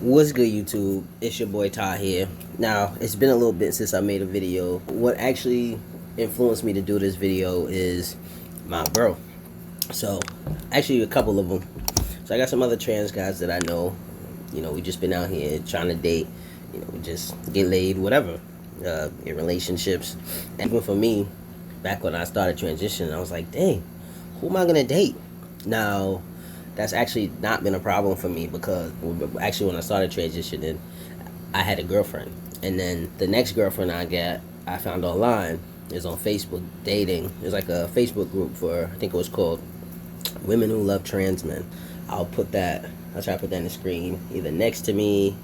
What's good, YouTube? It's your boy Ty here. Now, it's been a little bit since I made a video. What actually influenced me to do this video is my bro. So, actually, a couple of them. So, I got some other trans guys that I know. We just been out here trying to date. We just get laid, whatever, in relationships. And even for me, back when I started transitioning, I was like, dang, who am I gonna date? Now, that's actually not been a problem for me because actually when I started transitioning, I had a girlfriend, and then the next girlfriend I found online is on Facebook dating. There's like a Facebook group for, I think it was called Women Who Love Transmen. I'll try to put that in the screen, either next to me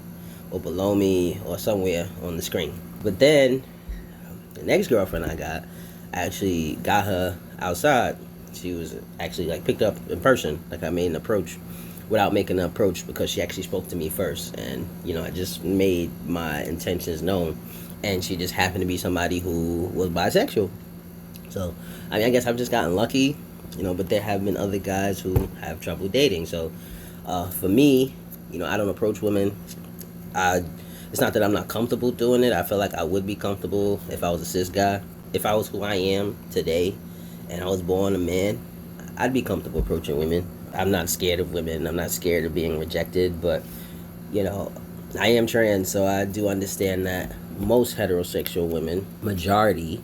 or below me or somewhere on the screen. But then the next girlfriend I actually got her outside. She was actually like picked up in person. Like I made an approach without making an approach because she actually spoke to me first, and I just made my intentions known, and she just happened to be somebody who was bisexual. So I guess I've just gotten lucky, but there have been other guys who have trouble dating. So for me, I don't approach women. It's not that I'm not comfortable doing it. I feel like I would be comfortable if I was a cis guy. If I was who I am today and I was born a man, I'd be comfortable approaching women. I'm not scared of women. I'm not scared of being rejected, but I am trans, so I do understand that most heterosexual women, majority,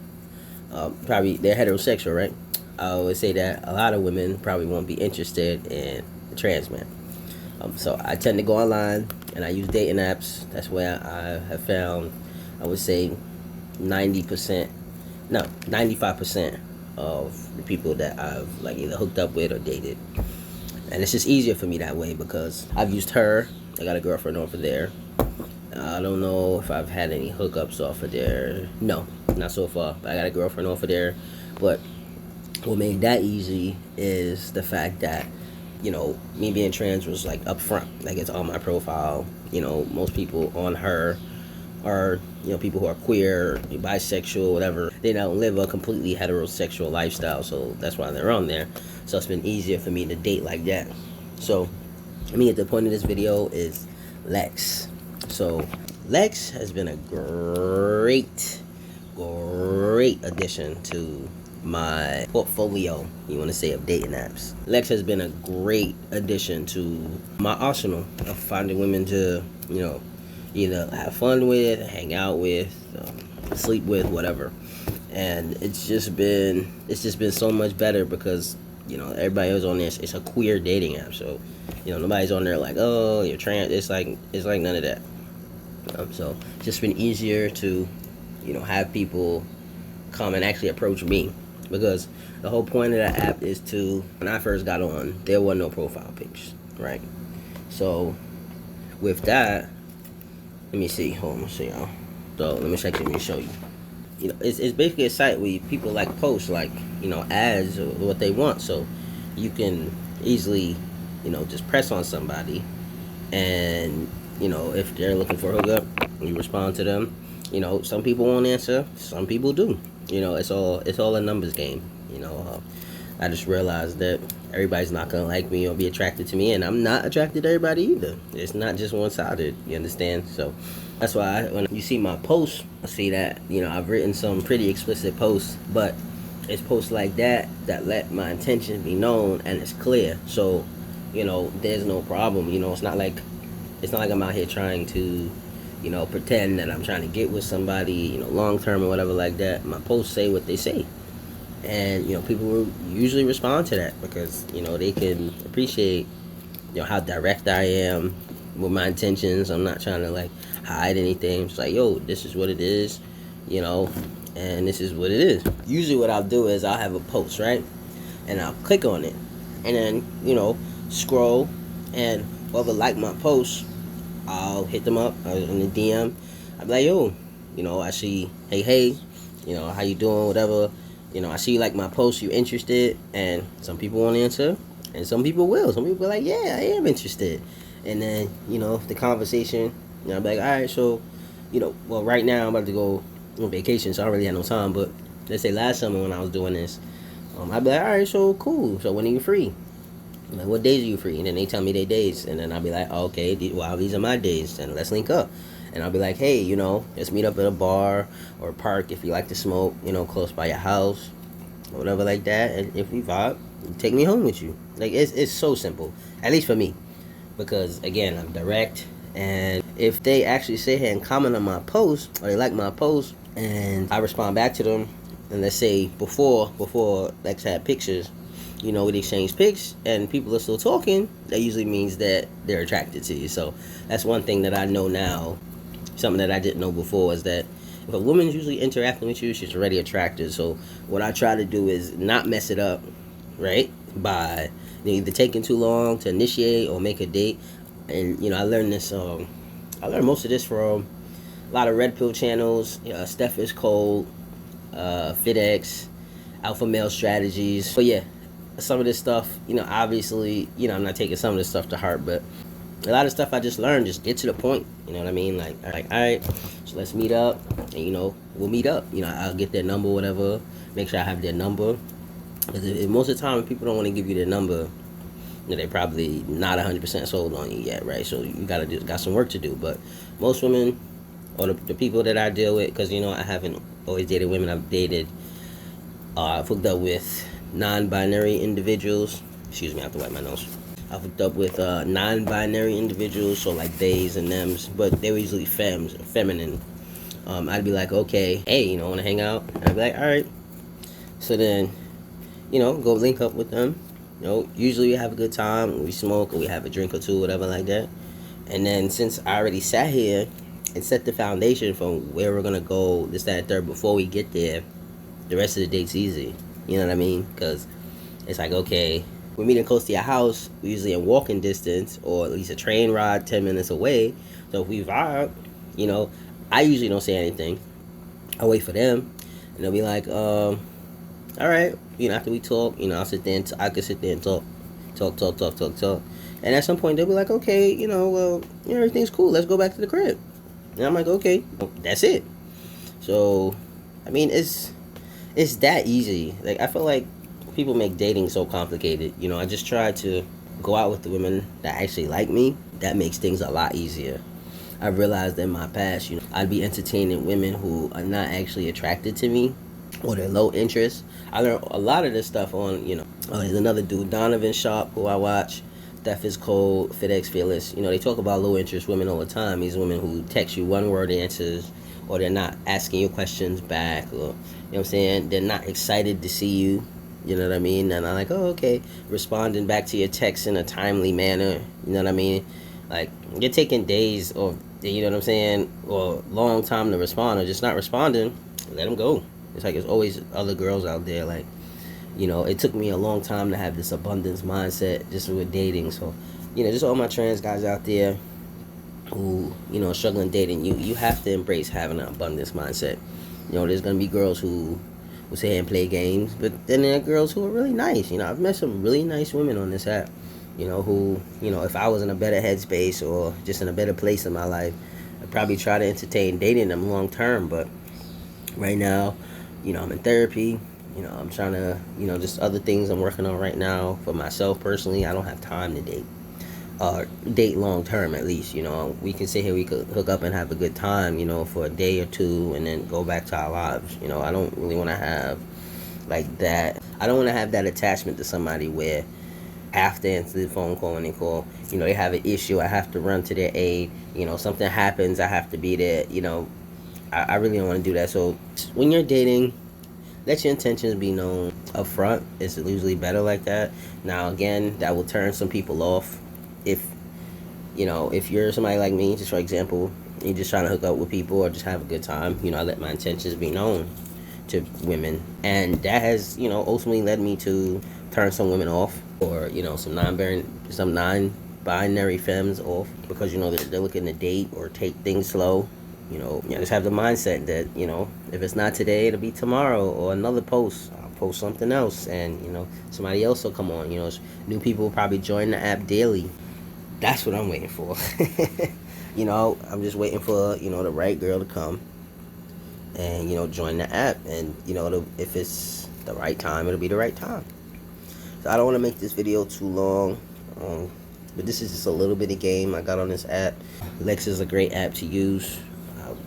probably they're heterosexual, right? I would say that a lot of women probably won't be interested in a trans man. So I tend to go online and I use dating apps. That's where I have found, I would say, 95% of the people that I've like either hooked up with or dated. And it's just easier for me that way because I've used her. I got a girlfriend over there. I don't know if I've had any hookups off of there. No, not so far. But I got a girlfriend over there. But what made that easy is the fact that me being trans was like up front, like it's on my profile. Most people on her are people who are queer, bisexual, whatever. They don't live a completely heterosexual lifestyle, so that's why they're on there. So it's been easier for me to date like that. So at the point of this video is Lex. So Lex has been a great addition to my portfolio, you want to say, of dating apps. Lex has been a great addition to my arsenal of finding women to, either have fun with, hang out with, sleep with, whatever. And it's just been so much better because everybody who's on this, it's a queer dating app, so nobody's on there like, oh, you're trans. It's like none of that. So it's just been easier to have people come and actually approach me. Because the whole point of that app is to, when I first got on, there were no profile pics, right? So with that, let me see. Hold on, let me see, y'all. So let me show you. It's basically a site where people like post like ads or what they want. So you can easily just press on somebody, and if they're looking for a hookup, you respond to them. Some people won't answer, some people do. It's all a numbers game. I just realized that everybody's not gonna like me or be attracted to me, and I'm not attracted to everybody either. It's not just one-sided, you understand? So that's why when you see my posts, I see that I've written some pretty explicit posts, but it's posts like that let my intention be known and it's clear. So there's no problem. It's not like I'm out here trying to pretend that I'm trying to get with somebody, long term or whatever like that. My posts say what they say. And, people will usually respond to that because, they can appreciate, how direct I am with my intentions. I'm not trying to, like, hide anything. It's like, yo, this is what it is, and this is what it is. Usually what I'll do is I'll have a post, right? And I'll click on it. And then, scroll. And whoever like my post, I'll hit them up in the DM. I'll be like, yo, I see, hey, how you doing, whatever. I see you like my post, you interested. And some people won't answer, and some people will. Some people be like, yeah, I am interested. And then, the conversation, I'll be like, all right, so, well, right now I'm about to go on vacation, so I don't really have no time. But let's say last summer when I was doing this, I'd be like, all right, so cool. So when are you free? I'm like, what days are you free? And then they tell me their days, and then I'll be like, oh, okay, well, these are my days, and let's link up. And I'll be like, hey, let's meet up at a bar or a park if you like to smoke, close by your house, or whatever like that. And if we vibe, take me home with you. Like, it's so simple, at least for me, because again, I'm direct. And if they actually sit here and comment on my post, or they like my post, and I respond back to them, and let's say before Lex had pictures, we'd exchange pics and people are still talking, that usually means that they're attracted to you. So that's one thing that I know now, something that I didn't know before, is that if a woman's usually interacting with you, she's already attracted. So what I try to do is not mess it up, right? By either taking too long to initiate or make a date. And I learned this. I learned most of this from a lot of red pill channels. Steph is Cold, FitX, Alpha Male Strategies. But yeah, some of this stuff, obviously, I'm not taking some of this stuff to heart, but a lot of stuff I just learned, just get to the point. You know what I mean? Like, all right, so let's meet up, and we'll meet up. I'll get their number, whatever. Make sure I have their number. Because most of the time, if people don't want to give you their number, they're probably not 100% sold on you yet, right? So you got some work to do. But most women, or the people that I deal with, because I haven't always dated women. I've dated, I've hooked up with non-binary individuals. Excuse me, I have to wipe my nose. I've hooked up with non-binary individuals, so like theys and thems, but they were usually feminine. I'd be like, okay, hey, want to hang out? And I'd be like, all right. So then, go link up with them. Usually we have a good time, we smoke, or we have a drink or two, whatever like that. And then since I already sat here and set the foundation from where we're gonna go, this, that, and third, before we get there, the rest of the date's easy. You know what I mean? Because it's like, okay, we're meeting close to your house, we're usually in walking distance, or at least a train ride 10 minutes away. So if we vibe, I usually don't say anything. I wait for them, and they'll be like, all right, after we talk, I'll sit there and I could sit there and talk. And at some point they'll be like, okay, well, everything's cool. Let's go back to the crib. And I'm like, okay, that's it. So, I mean, it's that easy. Like, I feel like people make dating so complicated. I just try to go out with the women that actually like me. That makes things a lot easier. I realized in my past, I'd be entertaining women who are not actually attracted to me, or they're low interest. I learned a lot of this stuff on, there's another dude, Donovan Sharp, who I watch. Steph is Cold, FitX Fearless. They talk about low interest women all the time. These women who text you one word answers, or they're not asking you questions back, or, what I'm saying? They're not excited to see you. You know what I mean? And I'm like, oh, okay. Responding back to your text in a timely manner. You know what I mean? Like, you're taking days, or, you know what I'm saying? Or long time to respond, or just not responding. Let them go. It's like there's always other girls out there. Like, it took me a long time to have this abundance mindset just with dating. So, just all my trans guys out there who, are struggling dating, you have to embrace having an abundance mindset. There's going to be girls who will sit here and play games, but then there are girls who are really nice. I've met some really nice women on this app, who, if I was in a better headspace or just in a better place in my life, I'd probably try to entertain dating them long term. But right now, I'm in therapy. I'm trying to, just other things I'm working on right now for myself personally. I don't have time to date. Date long term at least. We can sit here, we could hook up and have a good time, for a day or two, and then go back to our lives. I don't really want to have like that. I don't want to have that attachment to somebody where I have to answer the phone call when they call. They have an issue, I have to run to their aid. Something happens, I have to be there. I really don't want to do that. So when you're dating, let your intentions be known up front. It's usually better like that. Now again, that will turn some people off. If you're somebody like me, just for example, you're just trying to hook up with people or just have a good time, I let my intentions be known to women, and that has ultimately led me to turn some women off, or some non-binary femmes off, because they're looking to date or take things slow. Just have the mindset that if it's not today, it'll be tomorrow, or another post, I'll post something else, and somebody else will come on. New people will probably join the app daily. That's what I'm waiting for. I'm just waiting for the right girl to come and join the app, and if it's the right time, it'll be the right time. So I don't want to make this video too long, but this is just a little bit of game I got on this app. Lex is a great app to use.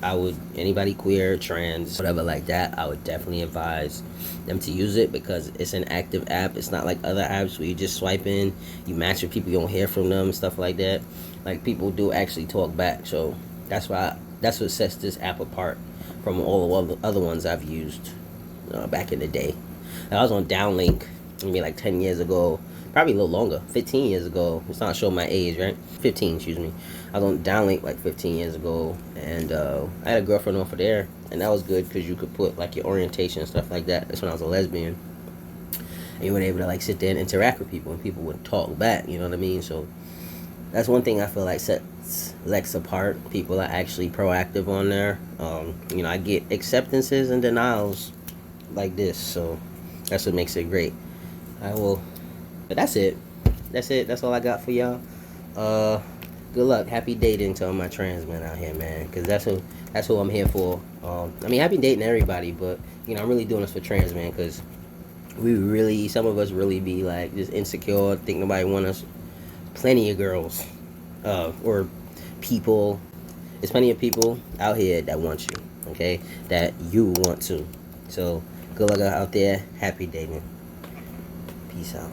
I would, anybody queer, trans, whatever like that, I would definitely advise them to use it because it's an active app. It's not like other apps where you just swipe in, you match with people, you don't hear from them, stuff like that. Like, people do actually talk back, so that's what sets this app apart from all the other ones I've used back in the day. I was on Downlink, maybe like 10 years ago, probably a little longer, 15 years ago. It's not showing my age, right? 15, excuse me. I was on Downlink like 15 years ago, and I had a girlfriend off of there, and that was good because you could put like your orientation and stuff like that. That's when I was a lesbian, and you were able to like sit there and interact with people, and people would talk back. You know what I mean? So that's one thing I feel like sets Lex apart. People are actually proactive on there. I get acceptances and denials like this, so that's what makes it great. But that's it. That's all I got for y'all. Good luck. Happy dating to all my trans men out here, man. Because that's who I'm here for. Happy dating everybody, but I'm really doing this for trans men because some of us really be like just insecure, think nobody want us. Plenty of girls, or people. There's plenty of people out here that want you. Okay, that you want to. So good luck out there. Happy dating. Peace out.